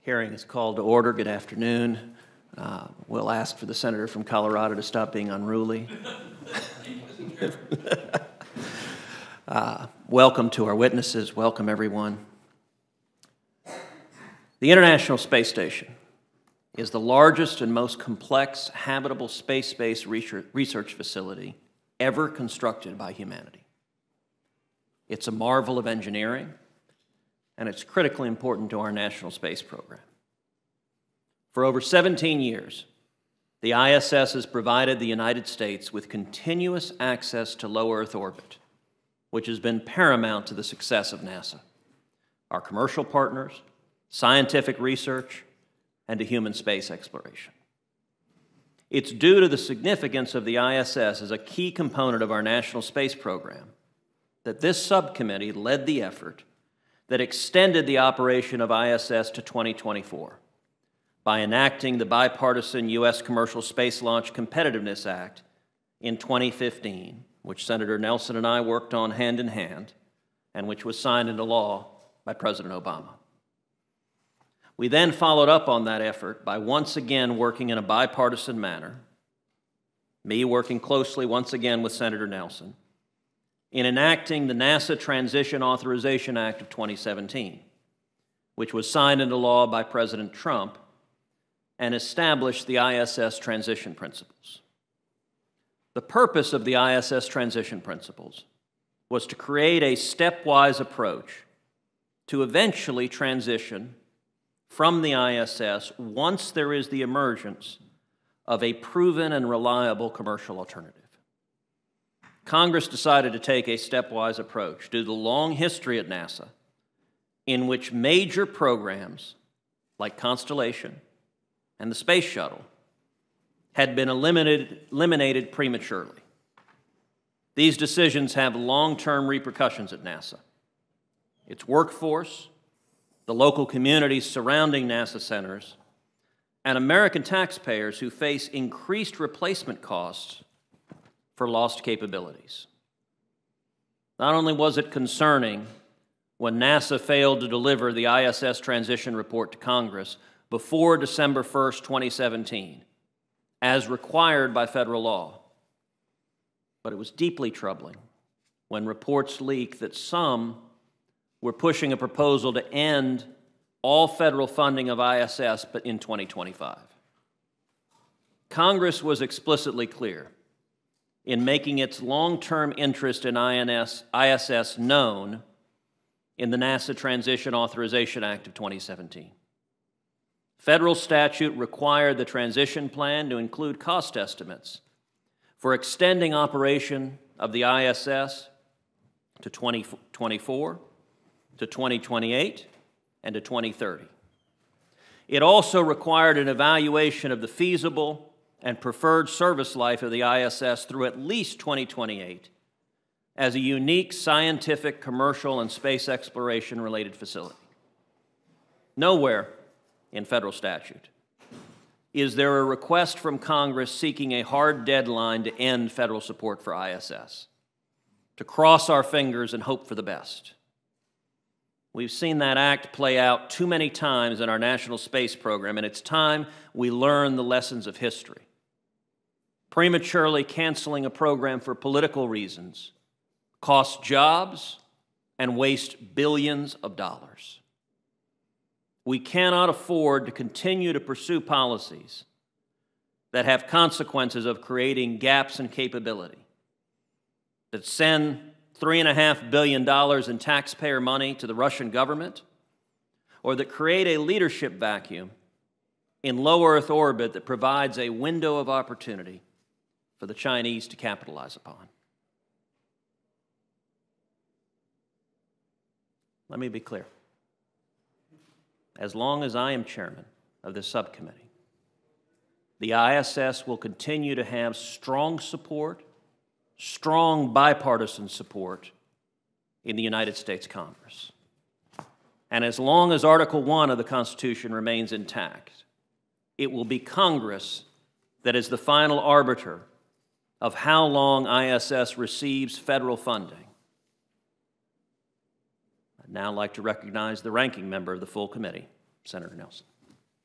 Hearing is called to order. Good afternoon. We'll ask for the senator from Colorado to stop being unruly. Welcome to our witnesses. Welcome, everyone. The International Space Station is the largest and most complex habitable space-based research facility ever constructed by humanity. It's a marvel of engineering, and it's critically important to our national space program. For over 17 years, the ISS has provided the United States with continuous access to low Earth orbit, which has been paramount to the success of NASA, our commercial partners, scientific research, and to human space exploration. It's due to the significance of the ISS as a key component of our national space program that this subcommittee led the effort that extended the operation of ISS to 2024 by enacting the bipartisan U.S. Commercial Space Launch Competitiveness Act in 2015, which Senator Nelson and I worked on hand in hand, and which was signed into law by President Obama. We then followed up on that effort by once again working in a bipartisan manner, me working closely once again with Senator Nelson, in enacting the NASA Transition Authorization Act of 2017, which was signed into law by President Trump and established the ISS transition principles. The purpose of the ISS transition principles was to create a stepwise approach to eventually transition from the ISS once there is the emergence of a proven and reliable commercial alternative. Congress decided to take a stepwise approach due to the long history at NASA in which major programs like Constellation and the Space Shuttle had been eliminated prematurely. These decisions have long-term repercussions at NASA. Its workforce, the local communities surrounding NASA centers, and American taxpayers who face increased replacement costs for lost capabilities. Not only was it concerning when NASA failed to deliver the ISS transition report to Congress before December 1st, 2017, as required by federal law, but it was deeply troubling when reports leaked that some were pushing a proposal to end all federal funding of ISS but in 2025. Congress was explicitly clear in making its long-term interest in ISS known in the NASA Transition Authorization Act of 2017. Federal statute required the transition plan to include cost estimates for extending operation of the ISS to 2024, to 2028, and to 2030. It also required an evaluation of the feasible and preferred service life of the ISS through at least 2028 as a unique scientific, commercial, and space exploration-related facility. Nowhere in federal statute is there a request from Congress seeking a hard deadline to end federal support for ISS, to cross our fingers and hope for the best. We've seen that act play out too many times in our national space program, and it's time we learn the lessons of history. Prematurely canceling a program for political reasons costs jobs and wastes billions of dollars. We cannot afford to continue to pursue policies that have consequences of creating gaps in capability, that send $3.5 billion in taxpayer money to the Russian government, or that create a leadership vacuum in low Earth orbit that provides a window of opportunity for the Chinese to capitalize upon. Let me be clear. As long as I am chairman of this subcommittee, the ISS will continue to have strong support, strong bipartisan support in the United States Congress. And as long as Article 1 of the Constitution remains intact, it will be Congress that is the final arbiter of how long ISS receives federal funding. I'd now like to recognize the ranking member of the full committee, Senator Nelson.